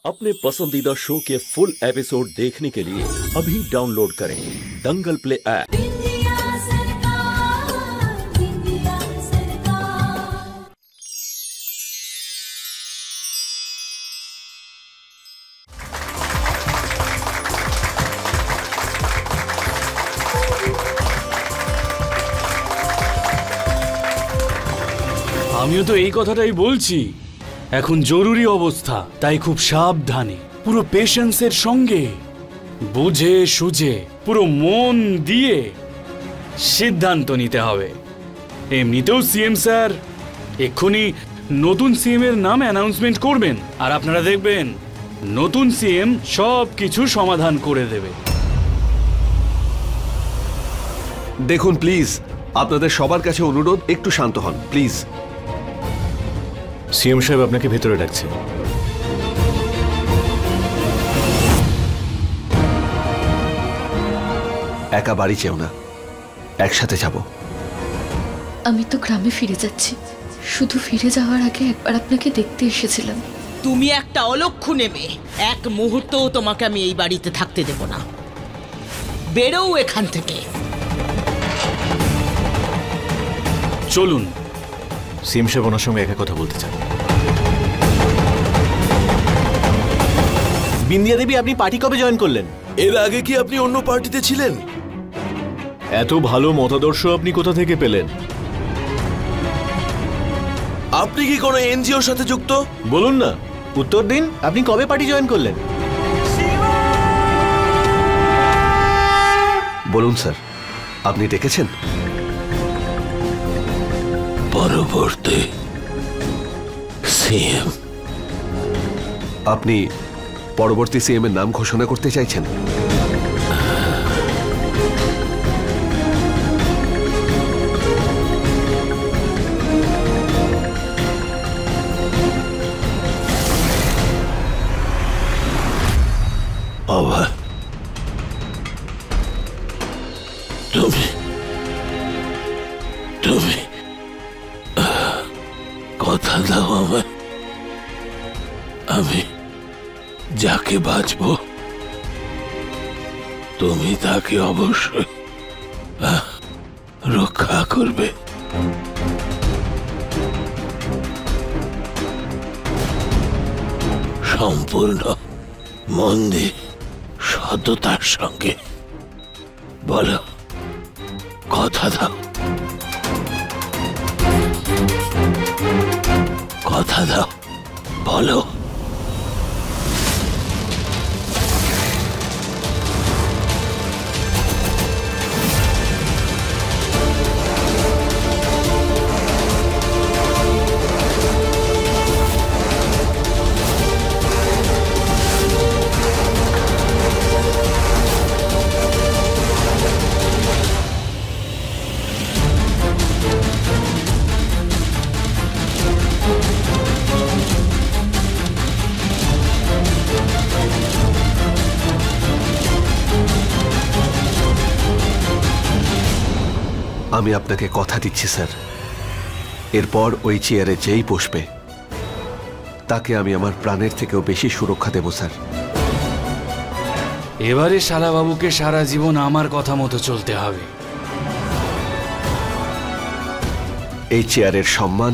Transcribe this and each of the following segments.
अपने पसंदीदा शो के फुल एपिसोड देखने के लिए अभी डाउनलोड करें दंगल प्ले ऐप। আমিও তো এই কথাটাই বলছি, এখন জরুরি অবস্থা, তাই খুব সাবধানে, পুরো পেশেন্সের সঙ্গে, বুঝে সুঝে, পুরো মন দিয়ে সিদ্ধান্ত নিতে হবে। এমনিতেও সিএম স্যার এক্ষুনি নতুন সিএম এর নাম অ্যানাউন্সমেন্ট করবেন, আর আপনারা দেখবেন নতুন সিএম সব কিছু সমাধান করে দেবে। দেখুন প্লিজ, আপনাদের সবার কাছে অনুরোধ, একটু শান্ত হন প্লিজ। সিএম সাহেব আপনাকে ভেতরে ডাকছে। একা বাড়ি চেও না, একসাথে যাব। আমি তো গ্রামে ফিরে যাচ্ছি, শুধু ফিরে যাওয়ার আগে একবার আপনাকে দেখতে এসেছিলাম। তুমি একটা অলক্ষ্য নেবে, এক মুহূর্তও তোমাকে আমি এই বাড়িতে থাকতে দেব না। বেরো এখান থেকে। চলুন। সিএম সাহেব ওনার সঙ্গে একা কথা বলতে চান। বিন্দিয়া দেবী, আপনি পার্টি কবে জয়েন করলেন? এর আগে কি আপনি অন্য পার্টিতে ছিলেন? এত ভালো মতাদর্শ আপনি কোথা থেকে পেলেন? আপনি কি কোনো এনজিওর সাথে যুক্ত? বলুন না, উত্তর দিন, আপনি কবে পার্টি জয়েন করলেন? বলুন স্যার, আপনি ডেকেছেন? পরবর্তী সিএম। আপনি পরবর্তী সিএম এর নাম ঘোষণা করতে চাইছেন? আবার তুমি কথা দাও আমায়, আমি যাকে বাঁচবো তুমি তাকে অবশ্যই রক্ষা করবে। সম্পূর্ণ মন দিয়ে সততার সঙ্গে বলো, কথা দাও, কথা দাও, বলো। আমি আপনাকে কথা দিচ্ছি স্যার, এরপর ওই চেয়ারে যেই বসবে তাকে আমি আমার প্রাণের থেকেও বেশি সুরক্ষা দেব স্যার। এবারে শালাবাবুকে সারা জীবন আমার কথা মতো চলতে হবে। এই চেয়ারের সম্মান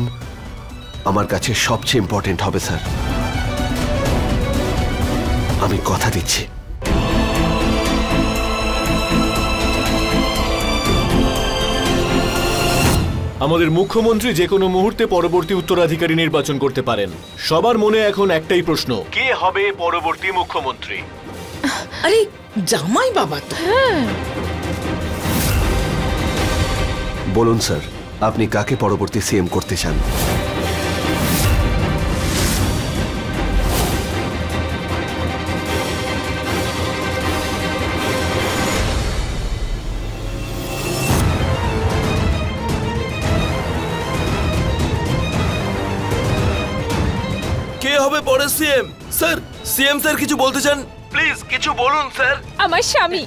আমার কাছে সবচেয়ে ইম্পর্টেন্ট হবে স্যার, আমি কথা দিচ্ছি। আমাদের মুখ্যমন্ত্রী যে কোনো মুহূর্তে পরবর্তী উত্তরাধিকারী নির্বাচন করতে পারেন। সবার মনে এখন একটাই প্রশ্ন, কে হবে পরবর্তী মুখ্যমন্ত্রী? আরে জামাই বাবা তো। বলুন স্যার, আপনি কাকে পরবর্তী সিএম করতে চান? কে হবে পরের সিএম? স্যার, সিএম স্যার কিছু বলতে চান? প্লিজ কিছু বলুন স্যার। আমার স্বামী।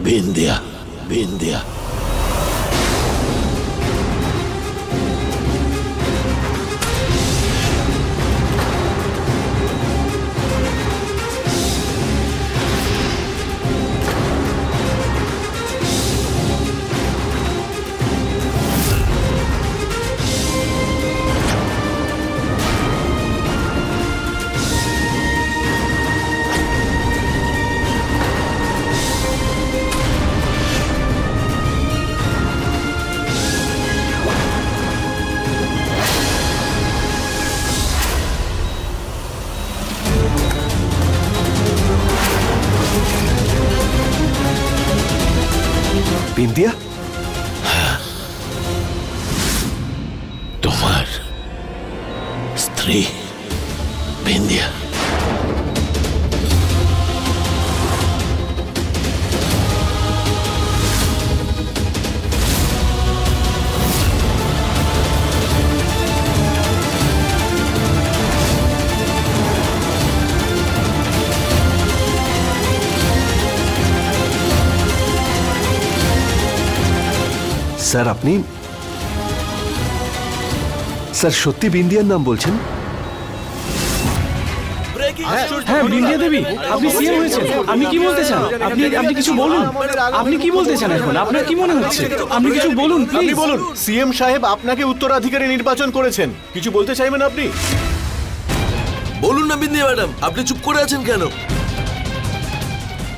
বিন্দিয়া, বিন্দিয়া। বিন্দিয়া, তোমার স্ত্রী বিন্দিয়া। স্যার আপনি স্যার সত্যি বিন্দিয়ার নাম বলছেন? হ্যাঁ বিন্দিয়া দেবী, আপনি সিএম হয়েছেন। আপনি কি বলতে চান? আপনি কিছু বলুন। আপনি কি বলতে চান এখন? আপনার কি মনে হচ্ছে? আপনি কিছু বলুন আপনি প্লিজ। বলুন। সিএম সাহেব আপনাকে উত্তরাধিকারী নির্বাচন করেছেন, কিছু বলতে চাইবেন আপনি? বলুন না বিন্দিয়া ম্যাডাম, আপনি চুপ করে আছেন কেন?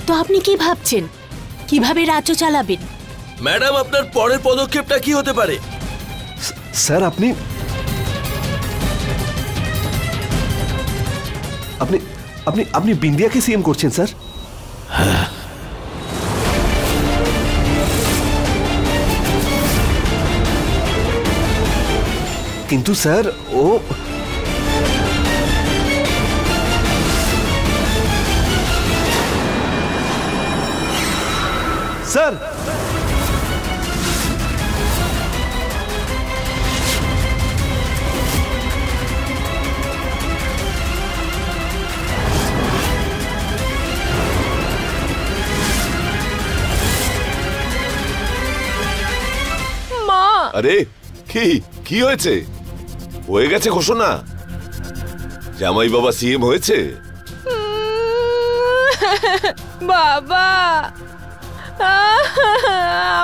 তো আপনি কি ভাবছেন কিভাবে রাজ্য চালাবেন? ম্যাডাম, আপনার পরের পদক্ষেপটা কি হতে পারে? স্যার আপনি আপনি আপনি আপনি বিন্দিয়াকে সিএম করছেন স্যার? কিন্তু স্যার ও স্যার আরে কি কি হয়েছে? হয়ে গেছে ঘোষণা, জামাই বাবা সিএম হয়েছে। বাবা,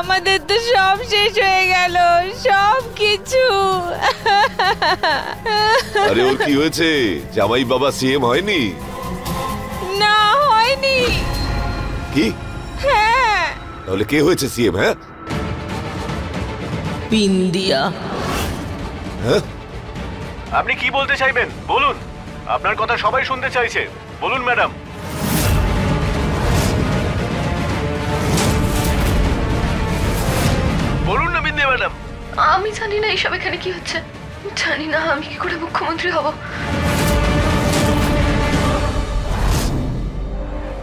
আমাদের তো সব শেষ হয়ে গেল, সব কিছু। আরে ওর কি হয়েছে? জামাই বাবা সিএম হয়নি? না হয়নি। কি? হ্যাঁ। তাহলে কে হয়েছে সিএম? হ্যাঁ বিন্দিয়া। হ্যাঁ, আপনি কি বলতে চাইবেন বলুন, আপনার কথা সবাই শুনতে চাইছে, বলুন ম্যাডাম। বলুন না বিন্দিয়া ম্যাডাম। আমি জানি না এইসব এখানে কি হচ্ছে, জানি না আমি কি করে মুখ্যমন্ত্রী হব।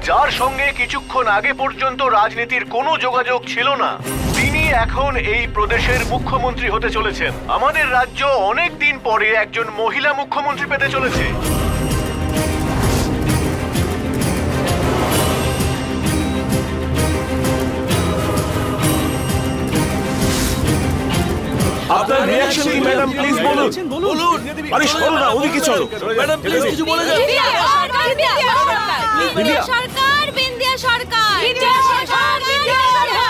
যার সঙ্গে কিছুক্ষণ আগে পর্যন্ত রাজনীতির কোনো যোগাযোগ ছিল না, তিনি এখন এই প্রদেশের মুখ্যমন্ত্রী হতে চলেছেন। আমাদের রাজ্য অনেক দিন পরে একজন মহিলা মুখ্যমন্ত্রী পেতে চলেছে। আপনার রিঅ্যাকশন কি ম্যাডাম, প্লিজ বলুন। বলুন। আরে শোনো না, ওদিকে চলো ম্যাডাম, প্লিজ কিছু বলে যান। বিন্দিয়া সরকার, বিন্দিয়া সরকার, বিন্দিয়া সরকার, বিন্দিয়া সরকার।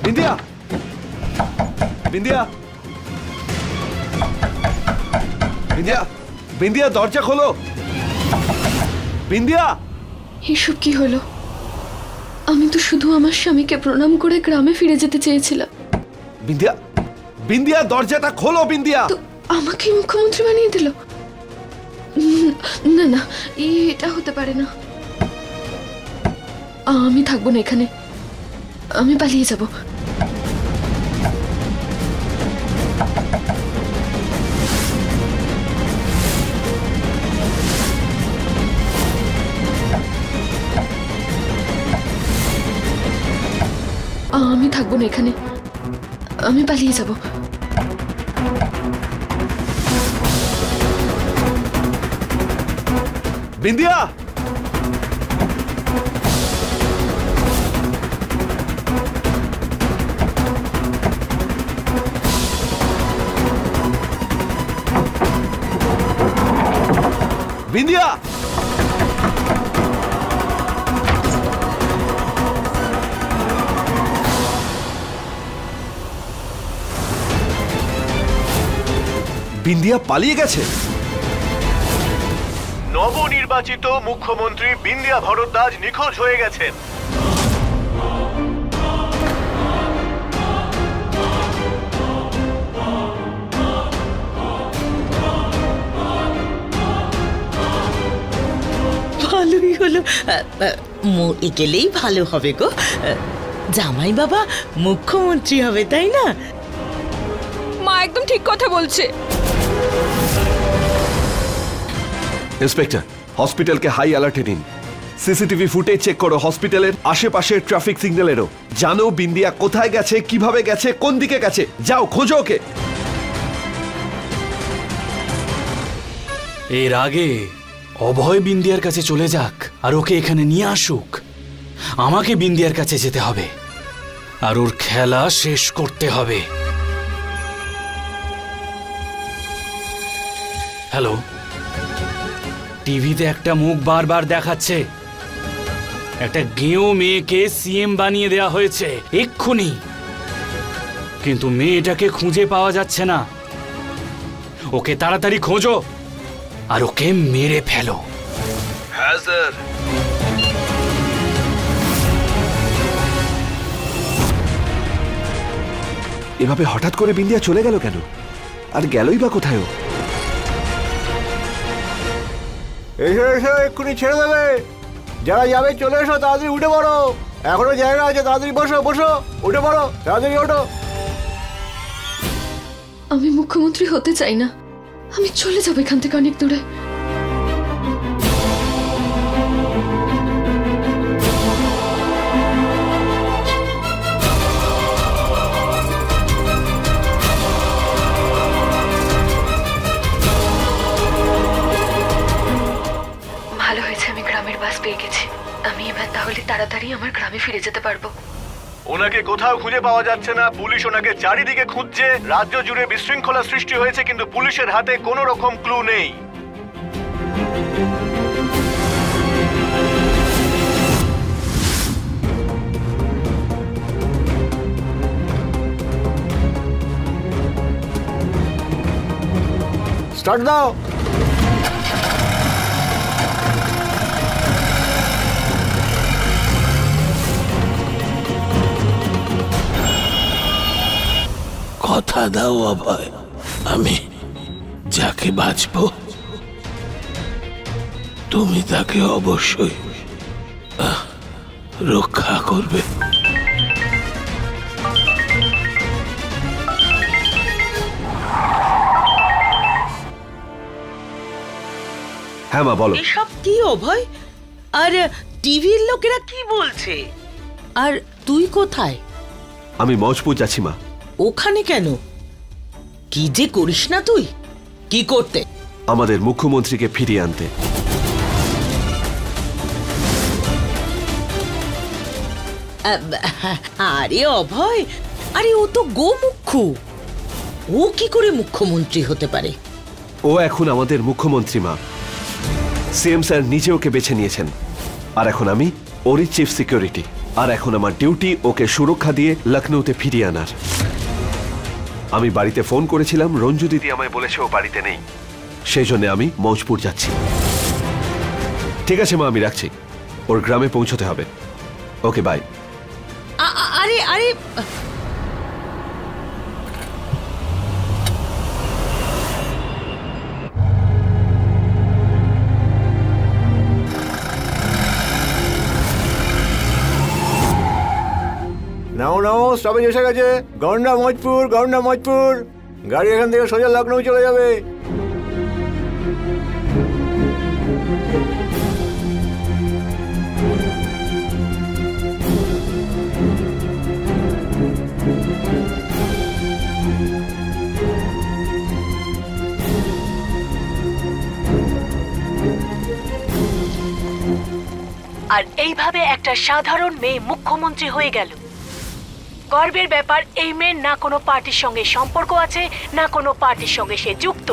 বিন্দিয়া, বিন্দিয়া, বিন্দিয়া, বিন্দিয়া দরজা খোলো। বিন্দিয়া, এসব কি হলো? আমি তো শুধু আমার স্বামীকে প্রণাম করে গ্রামে ফিরে যেতে চেয়েছিলাম। বিন্দিয়া, বিন্দিয়া, দরজাটা খোলো বিন্দিয়া। তো আমাকে মুখ্যমন্ত্রী বানিয়ে দিল? না না, এটা হতে পারে না। আমি থাকবো না এখানে, আমি পালিয়ে যাব। আমি থাকবো না এখানে, আমি পালিয়ে যাব। বিন্দিয়া, বিন্দিয়া, বিন্দিয়া পালিয়ে গেছে। নবনির্বাচিত মুখ্যমন্ত্রী বিন্দিয়া ভরদ্বাজ নিখোঁজ হয়ে গেছেন। ভালোই হলো, মরে গেলেই ভালো হবে গো। জামাই বাবা মুখ্যমন্ত্রী হবে, তাই না? মা একদম ঠিক কথা বলছে। ইন্সপেক্টর, হসপিটালকে হাই অ্যালার্টে নিন। সিসিটিভি ফুটেজ চেক করো হসপিটালের আশেপাশের ট্রাফিক সিগন্যালেরও। জানো বিন্দিয়া কোথায় গেছে, কিভাবে গেছে, কোন দিকে গেছে। যাও খোঁজো ওকে। এর আগে অভয় বিন্দিয়ার কাছে চলে যাক আর ওকে এখানে নিয়ে আসুক। আমাকে বিন্দিয়ার কাছে যেতে হবে আর ওর খেলা শেষ করতে হবে। হ্যালো, টিভিতে একটা মুখ বারবার দেখাচ্ছে, একটা গেঁয়ো মেয়েকে সিএম বানিয়ে দেয়া হয়েছে এক্ষুনি, কিন্তু মেয়েটাকে খুঁজে পাওয়া যাচ্ছে না। ওকে তাড়াতাড়ি খোঁজো আর ওকে মেরে ফেলো। হ্যাঁ স্যার। এভাবে হঠাৎ করে বিন্দিয়া চলে গেল কেন? আর গেলই বা কোথায় ও? এসো এসো, এক্ষুনি ছেড়ে দেবে। যারা যাবে চলে এসো, তাড়াতাড়ি উঠে পড়ো। এখনো জায়গা আছে, তাড়াতাড়ি বসো বসো, উঠে পড়ো, তাড়াতাড়ি ওঠো। আমি মুখ্যমন্ত্রী হতে চাই না, আমি চলে যাবো এখান থেকে অনেক দূরে। ভালো হয়েছে আমি গ্রামের বাস পেয়ে গেছি। আমি এবার তাহলে তাড়াতাড়ি আমার গ্রামে ফিরে যেতে পারবো। ওনাকে কোথাও খুঁজে পাওয়া যাচ্ছে না। পুলিশ ওনাকে চারিদিকে খুঁজছে। রাজ্য জুড়ে বিশৃঙ্খলা সৃষ্টি হয়েছে, কিন্তু পুলিশের হাতে কোনো রকম ক্লু নেই। স্টার্ট দাও। কথা দাও অভয়, আমি যাকে বাঁচবো তুমি তাকে অবশ্যই রক্ষা করবে। হ্যাঁ মা বলো। এসব কি অভয়? আর টিভির লোকেরা কি বলছে? আর তুই কোথায়? আমি মজপুর যাচ্ছি মা। ওখানে কেন? কি যে করিস না তুই? কি করতে? আমাদের মুখ্যমন্ত্রীকে ফিরিয়ে আনতে। আরে অভয়, আরে ও তো গোমুখ্য, ও কি করে মুখ্যমন্ত্রী হতে পারে? ও এখন আমাদের মুখ্যমন্ত্রী মা। সিএম স্যার নিজে ওকে বেছে নিয়েছেন, আর এখন আমি ওরই চিফ সিকিউরিটি। আর এখন আমার ডিউটি ওকে সুরক্ষা দিয়ে লখনৌতে ফিরিয়ে আনার। আমি বাড়িতে ফোন করেছিলাম, রঞ্জু দিদি আমায় বলেছে ও বাড়িতে নেই, সেই জন্য আমি মৌজপুর যাচ্ছি। ঠিক আছে মা, আমি রাখছি, ওর গ্রামে পৌঁছতে হবে। Okay bye. আরে আরে স্টপেজ এসে গেছে। গন্ডা মজপুর, গন্ডা মজপুর। গাড়ি এখান থেকে সোজা লখনৌ চলে যাবে। আর এইভাবে একটা সাধারণ মেয়ে মুখ্যমন্ত্রী হয়ে গেল। গর্বের ব্যাপার, এই মেয়ের না কোনো পার্টির সঙ্গে সম্পর্ক আছে, না কোনো পার্টির সঙ্গে সে যুক্ত।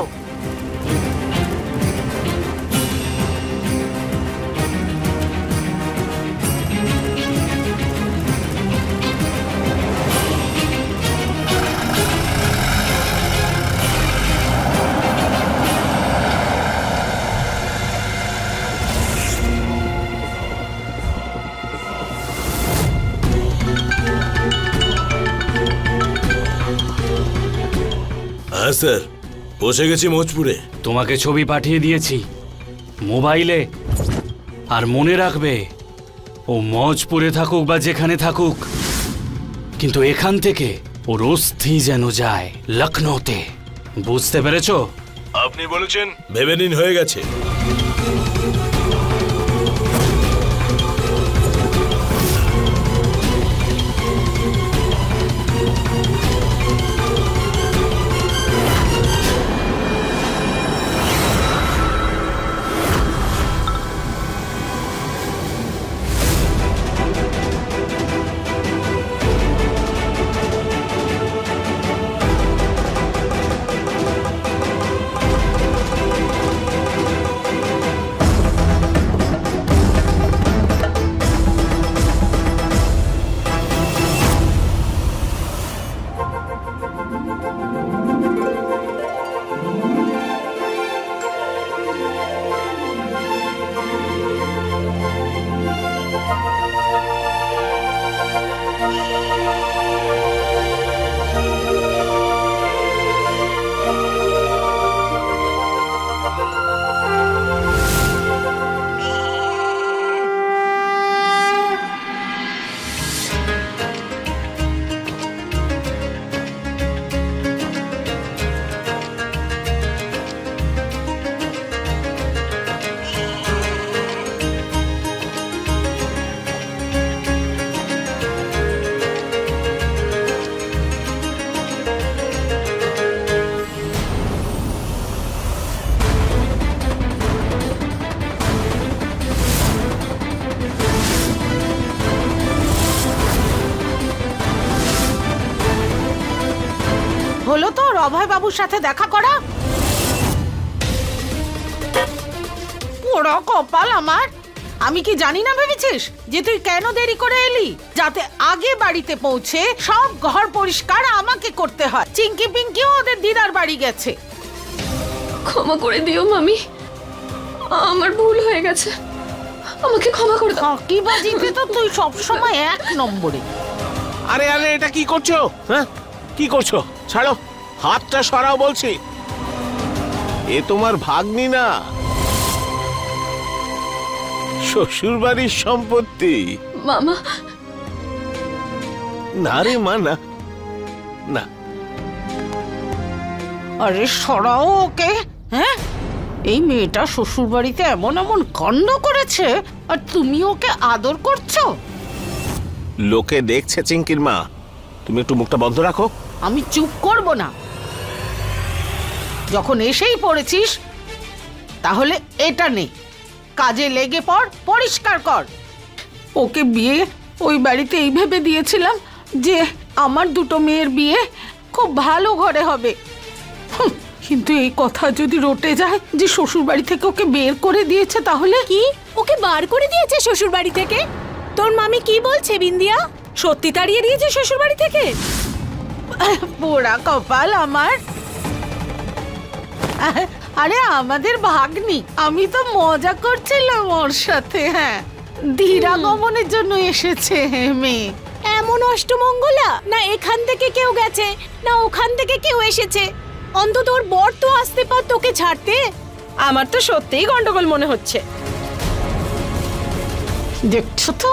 হ্যাঁ স্যার, বসে গেছি মজপুরে। তোমাকে ছবি পাঠিয়ে দিয়েছি মোবাইলে। আর মনে রাখবে, ও মজপুরে থাকুক বা যেখানে থাকুক, কিন্তু এখান থেকে ওর অস্থি যেন যায় লখনৌতে। বুঝতে পেরেছো? আপনি বলেছেন ভেবে নিন, হয়ে গেছে। হলো তো অভয় বাবুর সাথে দেখা করা? পোড়া কপাল আমার। আমি কি জানি না ভেবেছিস যে তুই কেন দেরি করে এলি? যাতে আগে বাড়িতে পৌঁছে সব ঘর পরিষ্কার আমাকে করতে হয়। চিঙ্কি পিঙ্কিও ওদের দিদার বাড়ি গেছে। ক্ষমা করে দিও মামি, আমার ভুল হয়ে গেছে, আমাকে ক্ষমা করে দাও। কি বাজিতে তো তুই সবসময় এক নম্বরে। আরে আরে, এটা কি করছো? হ্যাঁ, কি করছো? ছাড়ো, হাতটা সরাও বলছি। এ তোমার ভাগ্নি না, শ্বশুর বাড়ির সম্পত্তি। মামা, না রে মা, না না। আরে সরাও ওকে। হ্যাঁ, এই মেয়েটা শ্বশুর বাড়িতে এমন এমন কাণ্ড করেছে, আর তুমি ওকে আদর করছো। লোকে দেখছে চিঙ্কির মা, তুমি একটু মুখটা বন্ধ রাখো। আমি চুপ করব না। যখন এসেই পড়েছিস, তাহলে এটা নে, কাজে লেগে পড়, পরিষ্কার কর। ওকে বিয়ে ওই বাড়িতে এই ভেবে দিয়েছিলাম যে আমার দুটো মেয়ের বিয়ে খুব ভালো ঘরে হবে। কিন্তু এই কথা যদি রটে যায় যে শ্বশুর বাড়ি থেকে ওকে বের করে দিয়েছে, তাহলে কি? ওকে বার করে দিয়েছে শ্বশুর বাড়ি থেকে? তোর মামি কি বলছে বিন্দিয়া? সত্যি তাড়িয়ে দিয়েছে শ্বশুর বাড়ি থেকে? পোড়া কপাল আমার। আরে আমাদের ভাগ্নি, আমি তো মজা করছিলাম ওর সাথে। হ্যাঁ, ধীরা গমনের জন্য এসেছে মেয়ে। এমন অষ্টমঙ্গলা না এখান থেকে কেউ গেছে, না ওখান থেকে কেউ এসেছে। অন্তত ওর বর তো আসতে পার তোকে ছাড়তে। আমার তো সত্যিই গন্ডগোল মনে হচ্ছে। দেখছো তো,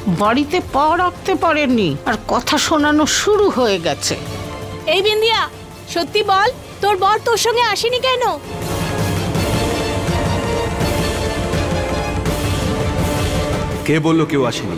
বাড়িতে পা রাখতে পারেননি আর কথা শোনানো শুরু হয়ে গেছে। এই বিন্দিয়া, সত্যি বল, তোর বর তোর সঙ্গে আসেনি কেন? কে বললো কেউ আসেনি?